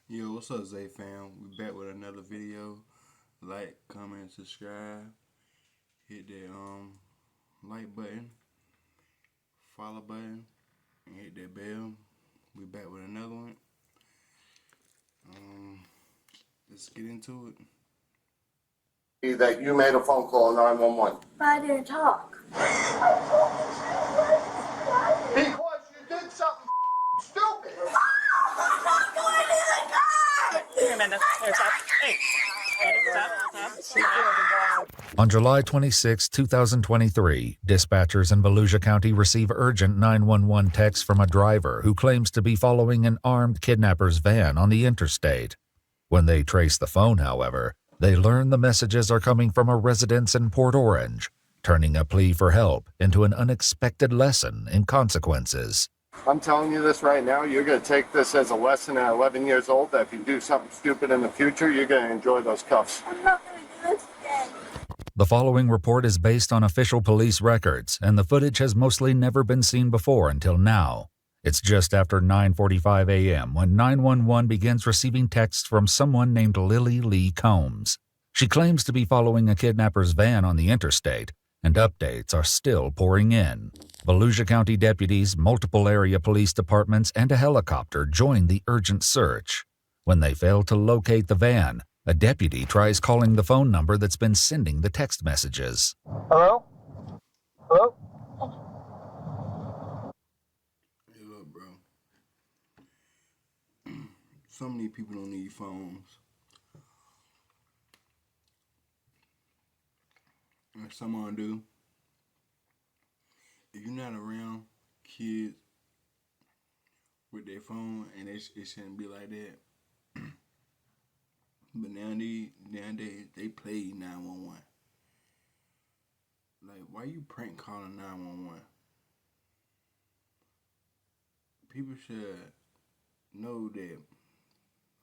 Yo, what's up, Zay fam? We back with another video. Like, comment, subscribe. Hit that like button, follow button, and hit that bell. We back with another one. Let's get into it. That you made a phone call 911. But I didn't talk. Because you did something stupid. I'm not going to the car! Here, Amanda. Here, stop. Hey. Stop. On July 26, 2023, dispatchers in Volusia County receive urgent 911 text from a driver who claims to be following an armed kidnapper's van on the interstate. When they trace the phone, however, they learn the messages are coming from a residence in Port Orange, turning a plea for help into an unexpected lesson in consequences. I'm telling you this right now. You're going to take this as a lesson at 11 years old that if you do something stupid in the future, you're going to enjoy those cuffs. I'm not going to do this again. The following report is based on official police records, and the footage has mostly never been seen before until now. It's just after 9:45 a.m. when 911 begins receiving texts from someone named Lily Lee Combs. She claims to be following a kidnapper's van on the interstate, and updates are still pouring in. Volusia County deputies, multiple area police departments, and a helicopter join the urgent search. When they fail to locate the van, a deputy tries calling the phone number that's been sending the text messages. Hello? Hello? Hey, look, bro. So many people don't need phones. And someone do. If you're not around kids with their phone, and it shouldn't be like that. But nowadays they play 911. Like, why you prank calling 911? People should know that.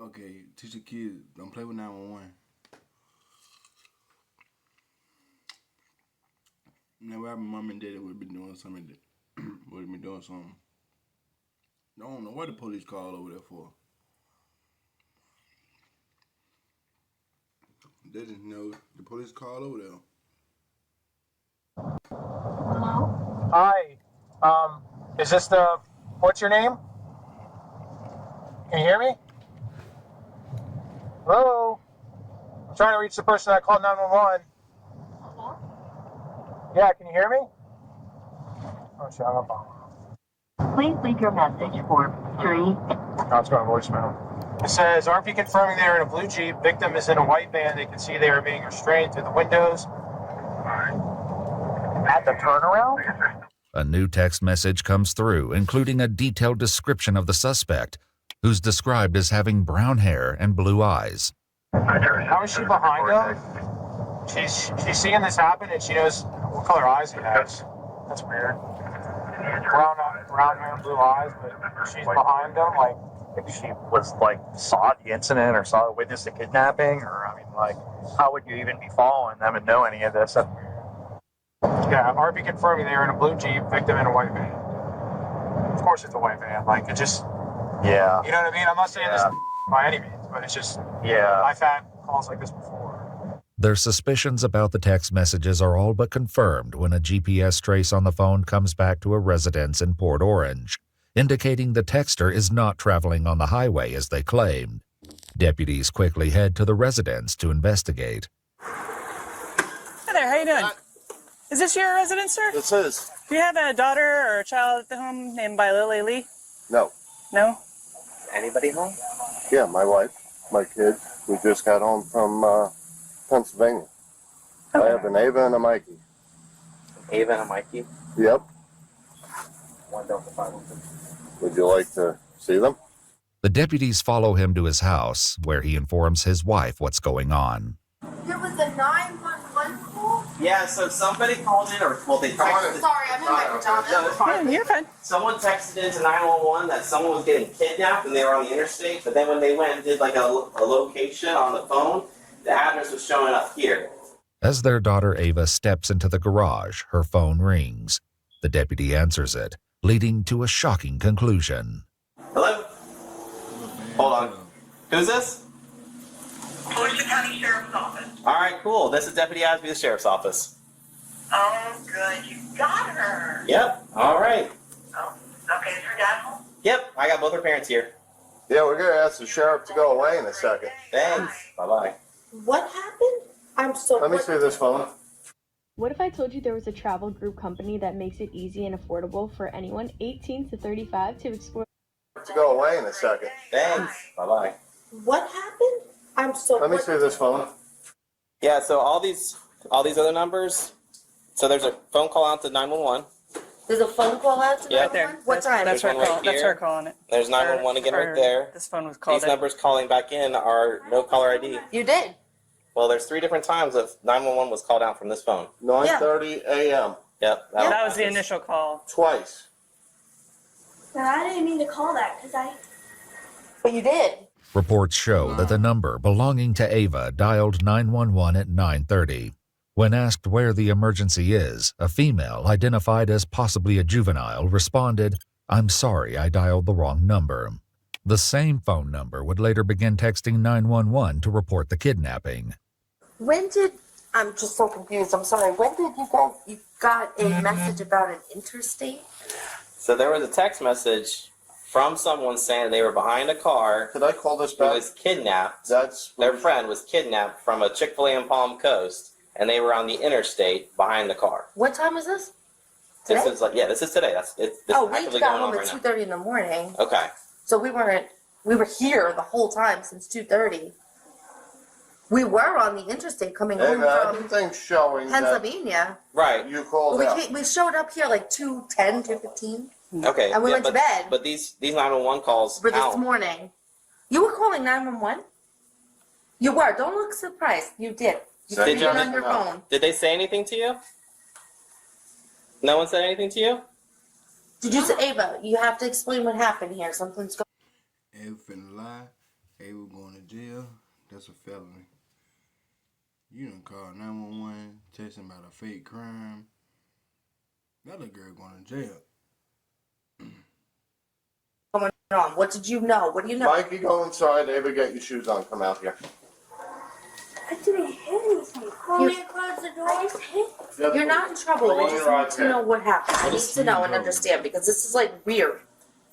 Okay, teach your kids, don't play with 911. Now, my mom and daddy would have been doing something. I don't know what the police call over there for. They just know the police call over there. Hello? Hi. Is this what's your name? Can you hear me? Hello? I'm trying to reach the person that called 911. Hello? Yeah, can you hear me? Oh, shit, I'm up. Please leave your message for 3. Oh, it's going to voicemail. It says, RP confirming they are in a blue Jeep. Victim is in a white van. They can see they are being restrained through the windows. At the turnaround? A new text message comes through, including a detailed description of the suspect, who's described as having brown hair and blue eyes. How is she behind him? She's seeing this happen and she knows what color eyes he has. That's weird. Brown hair and blue eyes, but she's behind him. Like, If she was saw the incident or saw witnessed the kidnapping, or how would you even be following them and know any of this? yeah, RP confirming they are in a blue Jeep, victim in a white van. Of course it's a white van. Like, it just, Yeah, you know what I mean? I'm not saying this by any means, but it's just, yeah. I've had calls like this before. Their suspicions about the text messages are all but confirmed when a GPS trace on the phone comes back to a residence in Port Orange, indicating the texter is not traveling on the highway as they claimed. Deputies quickly head to the residence to investigate. Hi there. How you doing? Is this your residence, sir? This is. Do you have a daughter or a child at the home named by Lily Lee? No. No? Anybody home? Yeah, my wife, my kids. We just got home from Pennsylvania. I have an Ava and a Mikey. Ava and a Mikey. Yep. 1 Delta 512. Would you like to see them? The deputies follow him to his house, where he informs his wife what's going on. There was a 911 call? Yeah, so somebody called in, they texted. Sorry, I'm in my pajamas. No, it's fine. Yeah, you're fine. Someone texted into 911 that someone was getting kidnapped and they were on the interstate, but then when they went and did a location on the phone, the address was showing up here. As their daughter Ava steps into the garage, her phone rings. The deputy answers it, leading to a shocking conclusion. Hello? Hold on. Who's this? Volusia County Sheriff's Office. All right, cool. This is Deputy Asby, the Sheriff's Office. Oh, good. You got her. Yep. All right. Oh, okay. Is her dad home? Yep. I got both her parents here. Yeah, we're gonna ask the sheriff to go away in a second. Thanks. Bye-bye. What happened? I'm so. Let me see this phone. What if I told you there was a travel group company that makes it easy and affordable for anyone 18 to 35 to explore? To go away in a second. Thanks. Bye-bye. What happened? I'm so. Let me see this phone. Yeah, so all these other numbers. So there's a phone call out to 911. There's a phone call out to Yeah. Right there. What time? That's her There's one call. right That's here. her calling it. There's 911 again right there. This phone was called. These numbers calling back in are no caller ID. You did. Well, there's 3 different times of 911 was called out from this phone. 9:30 a.m. Yep. That was the initial call. Twice. But I didn't mean to call that because I. But you did. Reports show that the number belonging to Ava dialed 911 at 9:30. When asked where the emergency is, a female identified as possibly a juvenile responded, "I'm sorry, I dialed the wrong number." The same phone number would later begin texting 911 to report the kidnapping. When did? I'm just so confused. I'm sorry. When did you guys? You got a message about an interstate? So there was a text message from someone saying they were behind a car. Could I call this Who back? was kidnapped. That's Their friend was kidnapped from a Chick-fil-A in Palm Coast, and they were on the interstate behind the car. What time is this? This Today? is like, yeah, this is today. This Oh, is we actively got going on home right at now. 2:30 in the morning, Okay. so we were here the whole time since 2:30. We were on the interstate coming home from everything's showing that Pennsylvania. Right. you called We out. we showed up here like 2:10, 2:15. Okay. And we yeah, went to but, bed. But these 911 calls For this count. morning. You were calling 911? You were. Don't look surprised. You did. You Did did you? it on your phone. Did they say anything to you? No one said anything to you? Did you say, Ava, you have to explain what happened here. Something's going Ava finna lie. Ava going to jail. That's a felony. You done called 911, texting about a fake crime. That little girl going to jail. on. What did you know? What do you know? Mikey, go inside. Ava, get your shoes on. Come out here. I didn't hit anything. Want me to close the door? You're not in trouble. We just need to know what happened. I need to know and understand because this is like weird.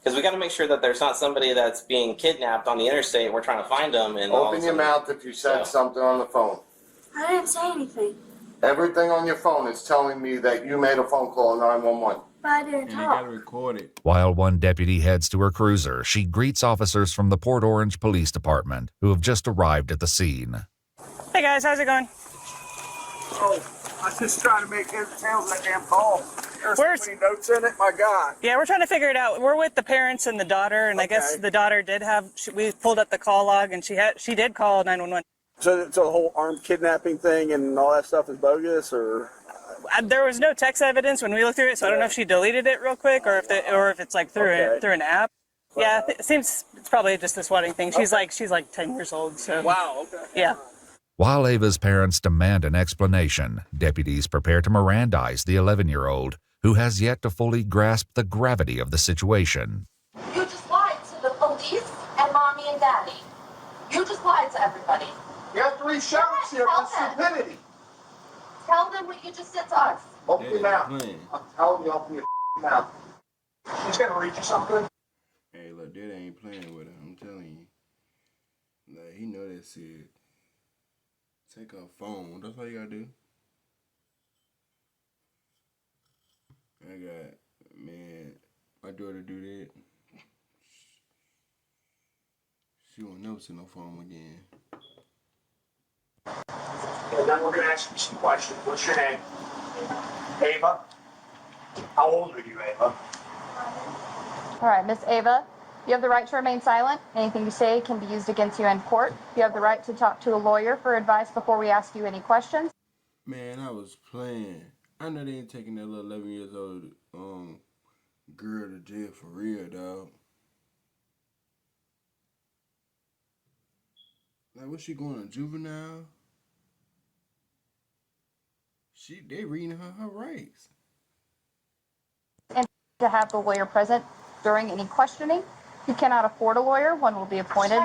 Because we got to make sure that there's not somebody that's being kidnapped on the interstate and we're trying to find them. And all of Open a your sudden- mouth if you said something on the phone. I didn't say anything. Everything on your phone is telling me that you made a phone call 911. But I didn't And they got to record it. While one deputy heads to her cruiser, she greets officers from the Port Orange Police Department who have just arrived at the scene. Hey guys, how's it going? Oh, I was just trying to make heads or tails of that damn call. There's Where's- so many notes in it, my God. Yeah, we're trying to figure it out. We're with the parents and the daughter, and I guess Okay. the daughter did have. We pulled up the call log, and she did call 911. So the whole armed kidnapping thing and all that stuff is bogus, or? There was no text evidence when we looked through it, so I don't know if she deleted it real quick or if it's like through Okay. through an app. Yeah, it seems it's probably just the swatting thing. She's like 10 years old, so Wow, okay. yeah. While Ava's parents demand an explanation, deputies prepare to Mirandize the 11-year-old, who has yet to fully grasp the gravity of the situation. You just lied to the police and mommy and daddy. You just lied to everybody. You have to read sheriff's here. That's stupidity. Tell them what you just said to us. Open your mouth. Playing. I'm telling you, open your mouth. She's gonna read you something. Hey, look, that ain't playing with her. I'm telling you. Like, he know that shit. Take her phone. That's all you gotta do. Man, my daughter do that. She won't never see no phone again. And then we're gonna ask you some questions. What's your name? Ava? How old are you, Ava? All right, Miss Ava, you have the right to remain silent. Anything you say can be used against you in court. You have the right to talk to a lawyer for advice before we ask you any questions. Man, I was playing. I know they ain't taking that little 11 years old girl to jail for real, dog. Like, what's she going on, juvenile? They reading her rights. And to have the lawyer present during any questioning. If you cannot afford a lawyer, one will be appointed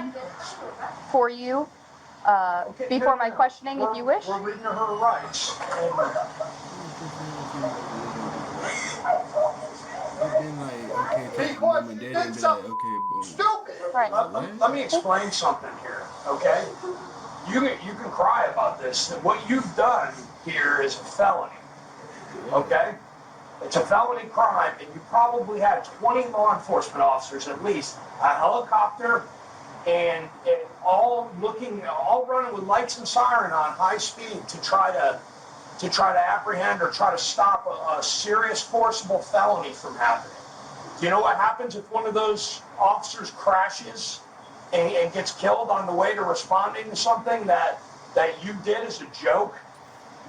for you before my questioning, if you wish. We're reading her rights. Be quiet, you did something stupid. Right. Let me explain something here, okay? You can cry about this. What you've done here is a felony, okay? It's a felony crime, and you probably had 20 law enforcement officers at least, a helicopter, and all running with lights and siren on high speed to try to apprehend or try to stop a serious forcible felony from happening. Do you know what happens if one of those officers crashes and gets killed on the way to responding to something that you did as a joke?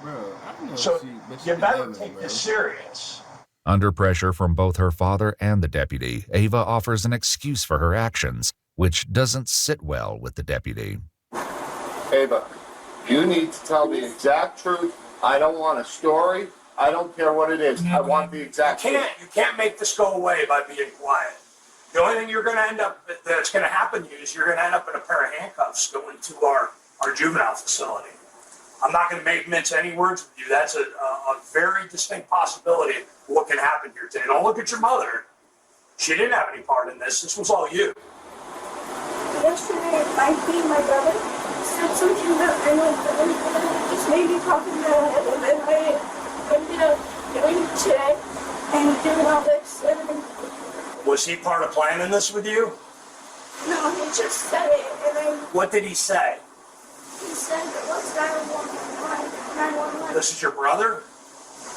Bro, I know So but you better never, take bro. this serious. Under pressure from both her father and the deputy, Ava offers an excuse for her actions, which doesn't sit well with the deputy. Ava, you need to tell the exact truth. I don't want a story. I don't care what it is. I want the exact truth. You can't make this go away by being quiet. The only thing that's going to happen to you is you're going to end up in a pair of handcuffs going to our juvenile facility. I'm not going to mince any words with you. That's a very distinct possibility of what can happen here today. Don't look at your mother. She didn't have any part in this. This was all you. Yesterday, my brother said something that I know just made me pop in the head, and then I ended up doing it today and doing all this. And Was he part of planning this with you? no, he just said it, and What did he say? he said that what's 911? This is your brother?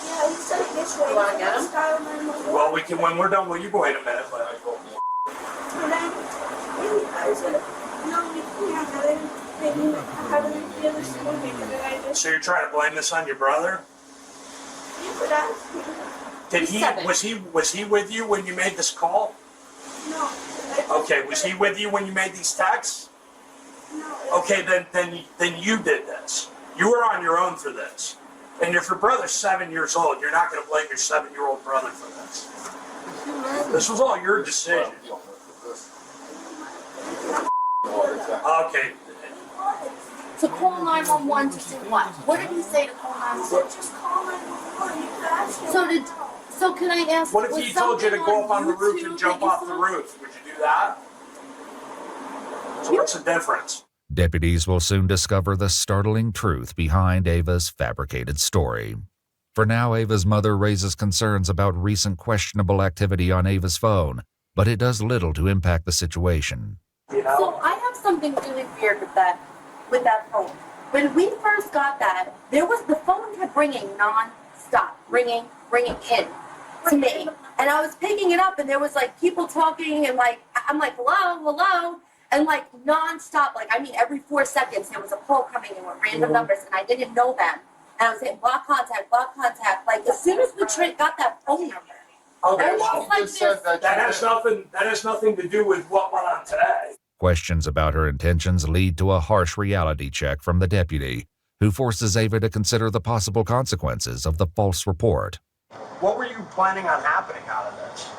Yeah, he said it this way. You wanna get him? What's 911? Well, we can when we're done. Well, you go wait a minute. But And then I said, no, we can't. And then I haven't feel this movie, and then I just so you're trying to blame this on your brother? you could ask me. Did he was he with you when you made this call? No. Okay, was he with you when you made these texts? No. Okay, then you did this. You were on your own for this. And if your brother's 7 years old, you're not going to blame your 7-year-old brother for this. This was all your decision. Okay. To call 911 to do what? What did he say to call 911? Just call 911. You could ask him. So can I ask? What if was he told you to something go up on the roof YouTube and jump that you off the saw? roof? Would you do that? So what's the difference? Deputies will soon discover the startling truth behind Ava's fabricated story. For now, Ava's mother raises concerns about recent questionable activity on Ava's phone, but it does little to impact the situation. You know? So I have something really weird with that phone. When we first got that, the phone kept ringing non-stop, ringing in to me, and I was picking it up, and there was like people talking, and like I'm like hello, and like non-stop, like I mean every 4 seconds there was a call coming in with random numbers, and I didn't know them, and I was saying block contact. Like as soon as we got that phone number. Okay, Almost well, like this. that has nothing to do with what went on today. Questions about her intentions lead to a harsh reality check from the deputy, who forces Ava to consider the possible consequences of the false report. What were you planning on happening out of this?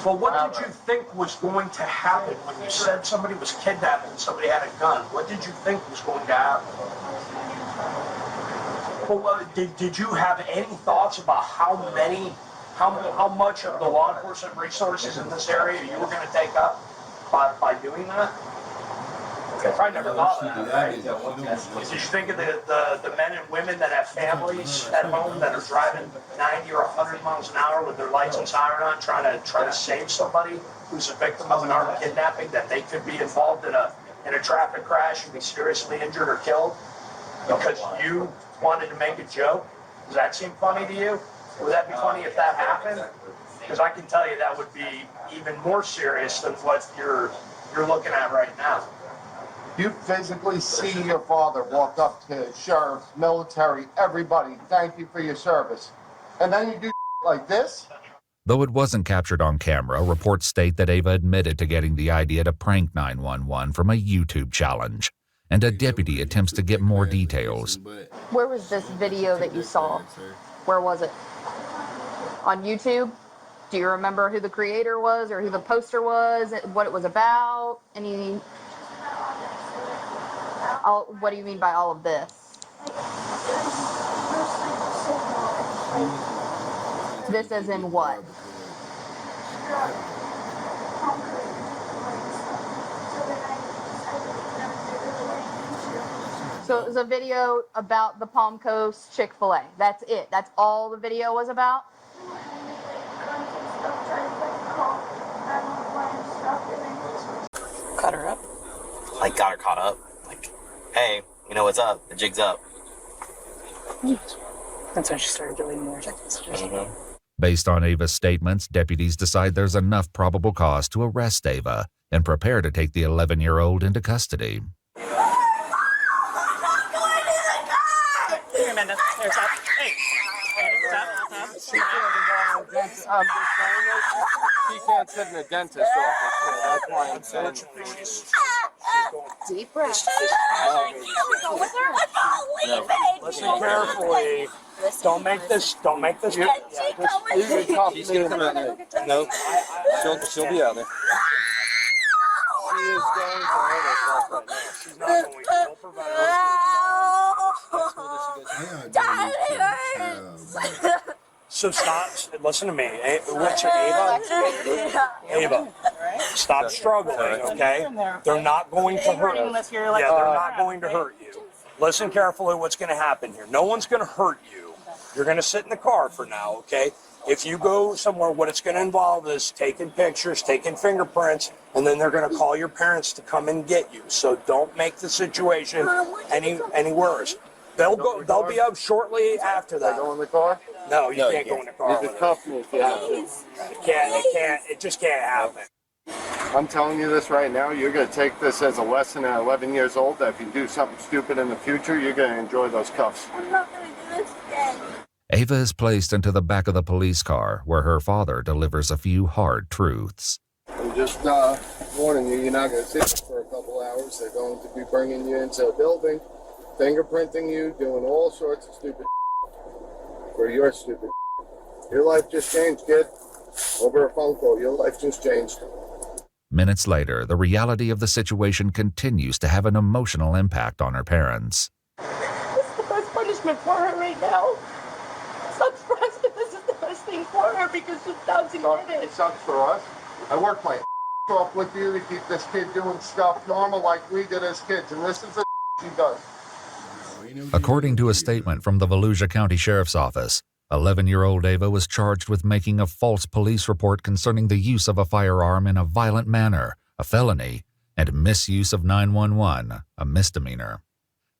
Well, what did you think was going to happen when you said somebody was kidnapped and somebody had a gun? What did you think was going to happen? Well, did you have any thoughts about how much of the law enforcement resources in this area you were going to take up by doing that? I probably never thought of that, right? Did you think of the men and women that have families at home that are driving 90 or 100 miles an hour with their lights and siren on, trying to save somebody who's a victim of an armed kidnapping, that they could be involved in a traffic crash and be seriously injured or killed because you wanted to make a joke? Does that seem funny to you? Would that be funny if that happened? Because I can tell you that would be even more serious than what you're looking at right now. You physically see your father walk up to sheriffs, military, everybody, thank you for your service. And then you do like this? Though it wasn't captured on camera, reports state that Ava admitted to getting the idea to prank 911 from a YouTube challenge, and a deputy attempts to get more details. Where was this video that you saw? Where was it? on YouTube? Do you remember who the creator was or who the poster was, what it was about? What do you mean by all of this? This as in what? So it was a video about the Palm Coast Chick-fil-A. That's it. That's all the video was about? Cut her up. Like, got her caught up. Like, hey, you know what's up? The jig's up. That's when she started deleting more text messages. Mm-hmm. Based on Ava's statements, deputies decide there's enough probable cause to arrest Ava and prepare to take the 11-year-old into custody. Here, Amanda. Here, stop. Hey. I'm just saying this. She can't sit in a dentist's office, so that's why I'm saying Deep breath. listen carefully. Don't make this. She's gonna come out there. No, she'll be out there. She is going to hurt herself right now. She's not going to. Don't prevent her. So stop. Listen to me. What's your Ava? Ava, stop struggling, okay? They're not going to hurt you. Yeah, they're not going to hurt you. Listen carefully what's going to happen here. No one's going to hurt you. You're going to sit in the car for now, okay? If you go somewhere, what it's going to involve is taking pictures, taking fingerprints, and then they're going to call your parents to come and get you. So don't make the situation any worse. They'll be up shortly after that. Go in the car? No, you can't go in the car. You can cuff me if you have to. It just can't happen. I'm telling you this right now, you're going to take this as a lesson at 11 years old, that if you do something stupid in the future, you're going to enjoy those cuffs. I'm not going to do this again. Ava is placed into the back of the police car, where her father delivers a few hard truths. I'm just warning you, you're not going to sit for a couple hours. They're going to be bringing you into a building, fingerprinting you, doing all sorts of stupid for your stupid. Your life just changed, kid. Over a phone call, your life just changed. Minutes later, the reality of the situation continues to have an emotional impact on her parents. This is the best punishment for her right now. Sucks for us, but this is the best thing for her because she's bouncing with It it. sucks for us. I work my off with you to keep this kid doing stuff normal like we did as kids, and this is the she does. According to a statement from the Volusia County Sheriff's Office, 11-year-old Ava was charged with making a false police report concerning the use of a firearm in a violent manner, a felony, and misuse of 911, a misdemeanor.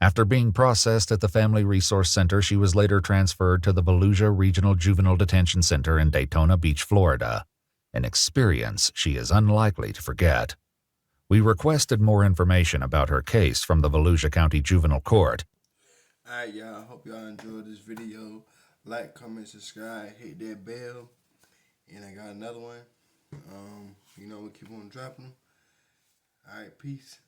After being processed at the Family Resource Center, she was later transferred to the Volusia Regional Juvenile Detention Center in Daytona Beach, Florida, an experience she is unlikely to forget. We requested more information about her case from the Volusia County Juvenile Court. Alright, y'all. Hope y'all enjoyed this video. Like, comment, subscribe, hit that bell. And I got another one. We keep on dropping them. Alright, peace.